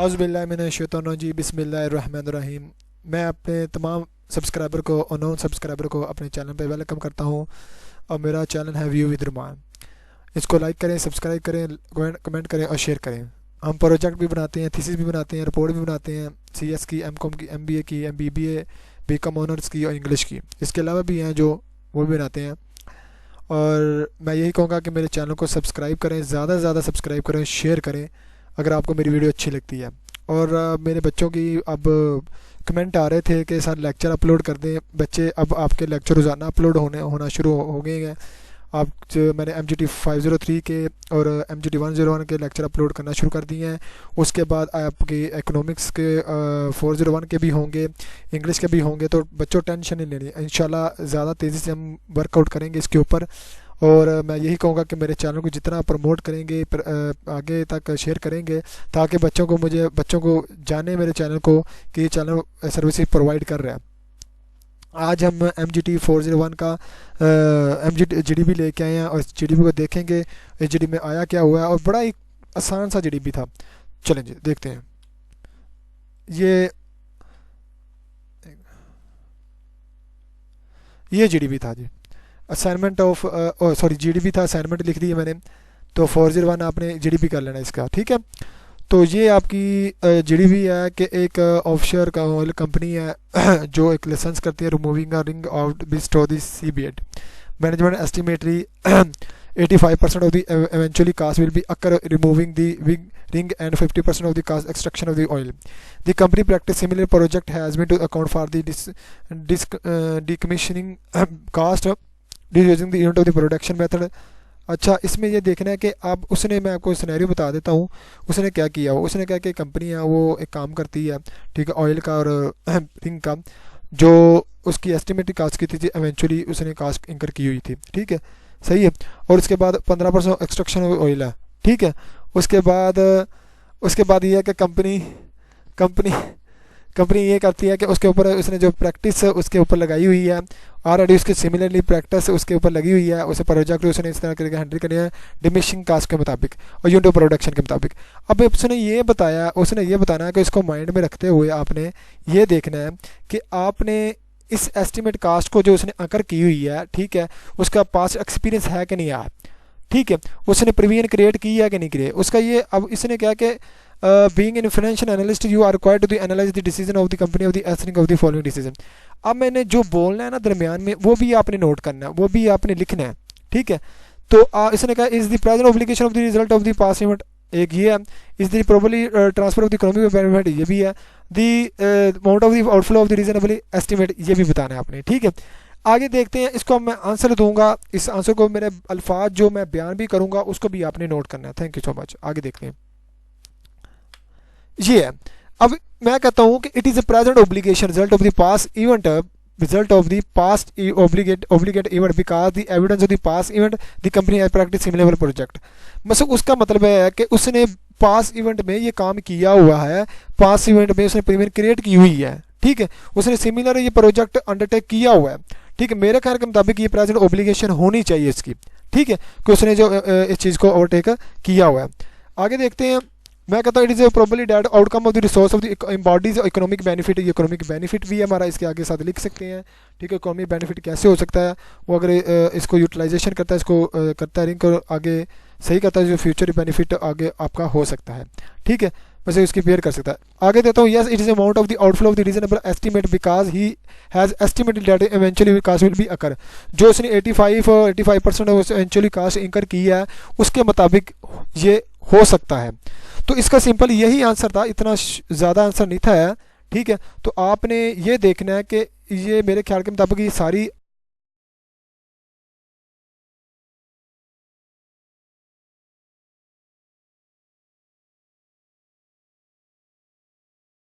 औज़ुबिल्लाहिमिनश्शैतानिर्रजीम बिस्मिल्लाहिर्रहमानिर्रहीम। मैं अपने तमाम सब्सक्राइबर को और नॉन सब्सक्राइबर को अपने चैनल पे वेलकम करता हूँ। और मेरा चैनल है व्यू विद रुमान। इसको लाइक करें, सब्सक्राइब करें, कमेंट करें और शेयर करें। हम प्रोजेक्ट भी बनाते हैं, थीसिस भी बनाते हैं, रिपोर्ट भी बनाते हैं, CS की, M.Com की, MBA की, MBBA, B.Com ऑनर्स की और इंग्लिश की। इसके अलावा भी हैं जो वो भी बनाते हैं। और मैं यही कहूँगा कि मेरे चैनल को सब्सक्राइब करें, ज़्यादा से ज़्यादा सब्सक्राइब करें, शेयर करें अगर आपको मेरी वीडियो अच्छी लगती है। और मेरे बच्चों की अब कमेंट आ रहे थे कि सर लेक्चर अपलोड कर दें। बच्चे अब आपके लेक्चर रोज़ाना अपलोड होना शुरू हो गए हैं। आप जो मैंने MGT503 के और MGT101 के लेक्चर अपलोड करना शुरू कर दिए हैं। उसके बाद आपके इकोनॉमिक्स के 401 के भी होंगे, इंग्लिश के भी होंगे। तो बच्चों टेंशन नहीं लेनी, इंशाल्लाह ज़्यादा तेज़ी से हम वर्कआउट करेंगे इसके ऊपर। और मैं यही कहूँगा कि मेरे चैनल को जितना प्रमोट करेंगे, आगे तक शेयर करेंगे, ताकि बच्चों को जाने मेरे चैनल को कि ये चैनल सर्विसेज प्रोवाइड कर रहा है। आज हम MGT401 का GDB लेके आए हैं और इस GDB को देखेंगे इस GDB में आया क्या हुआ है। और बड़ा ही आसान सा GDB था। चलें जी देखते हैं। ये GDB था जी, असाइनमेंट ऑफ GDB था, असाइनमेंट लिख दी है मैंने। तो 401 आपने GDB कर लेना इसका, ठीक है। तो ये आपकी GDB है कि एक ऑफशोर का ऑयल कंपनी है जो एक लाइसेंस करती है removing a ring of beast of the C.B.ED management estimatory 85% of the eventually cost will be occur removing the ring and 50% of the cost extraction of the oil. The company practice similar project has been to account for the decommissioning cost using the unit of the production method. अच्छा, इसमें ये देखना है कि मैं आपको scenario बता देता हूँ। उसने क्या किया, उसने क्या कि कंपनी है वो एक काम करती है, ठीक है, ऑयल का और रिंग का, जो उसकी एस्टिमेटेड कास्ट की थी एवेंचुअली उसने कास्ट इंकर की हुई थी, ठीक है, सही है। और उसके बाद 15% एक्सट्रैक्शन ऑयल है, ठीक है। उसके बाद ये है कि कंपनी ये करती है कि उसके ऊपर उसने जो प्रैक्टिस उसके ऊपर लगाई हुई है, ऑलरेडी उसके सिमिलरली प्रैक्टिस उसके ऊपर लगी हुई है, उसे प्रोजेक्ट उसने इस तरह करके हैंडल करनी है डिमिनिशिंग कास्ट के मुताबिक और यूनिट ऑफ प्रोडक्शन के मुताबिक। अब उसने ये बताना है कि इसको माइंड में रखते हुए आपने ये देखना है कि आपने इस एस्टिमेट कास्ट को जो उसने अंकर की हुई है, ठीक है, उसका पास्ट एक्सपीरियंस है कि नहीं है, ठीक है, उसने प्रीवियन क्रिएट की है कि नहीं क्रिएट उसका। ये अब इसने क्या कि being an financial analyst you are required to analyze the decision of the company of the asking of the following decision। अब मैंने जो बोलना है ना दरमियान में वो भी आपने नोट करना है, वो भी आपने लिखना है, ठीक है। तो इसने कहा is the present obligation of the result of the past event, एक ये है। Is the probably transfer of the economic benefit, ये भी है। The amount of the outflow of the reasonable estimate, ये भी बताना है आपने, ठीक है। आगे देखते हैं, इसको मैं आंसर दूंगा, इस आंसर को मेरे अल्फाज जो मैं बयान भी करूंगा उसको भी आपने नोट करना है। Thank you so much. आगे देखते हैं, ये है। अब मैं कहता हूं कि it is a present obligation result of the past event, result of the past obligate event because the evidence of the past event the company has practice similar project. मतलब उसका मतलब है कि उसने पास्ट इवेंट में ये काम किया हुआ है, पास्ट इवेंट में उसने प्रीमियम क्रिएट की हुई है, ठीक है, उसने सिमिलर ये प्रोजेक्ट अंडरटेक किया हुआ है, ठीक है। मेरे ख्याल के मुताबिक ये प्रेजेंट ऑब्लिगेशन होनी चाहिए इसकी, ठीक है, कि उसने जो इस चीज़ को ओवरटेक किया हुआ है। आगे देखते हैं, मैं कहता हूँ it is probably that outcome of the resource of the embodies economic benefit. ये इकोनॉमिक बेनिफिट भी है हमारा, इसके आगे साथ लिख सकते हैं, ठीक है। इकोनॉमिक बेनिफिट कैसे हो सकता है, वो अगर इसको यूटिलाइजेशन करता है, इसको करता है रिंग को आगे सही करता है, जो फ्यूचर बेनिफिट आगे आपका हो सकता है, ठीक है, वैसे उसकी पेयर कर सकता है। आगे देता हूँ, yes it is amount of the outflow of the reasonable estimate because he has estimated that eventually cost will be occur. जो उसने 85% इवेंचुअली कास्ट इंकर की है उसके मुताबिक ये हो सकता है। तो इसका सिंपल यही आंसर था, इतना ज़्यादा आंसर नहीं था, ठीक है। तो आपने ये देखना है कि ये मेरे ख्याल के मुताबिक ये सारी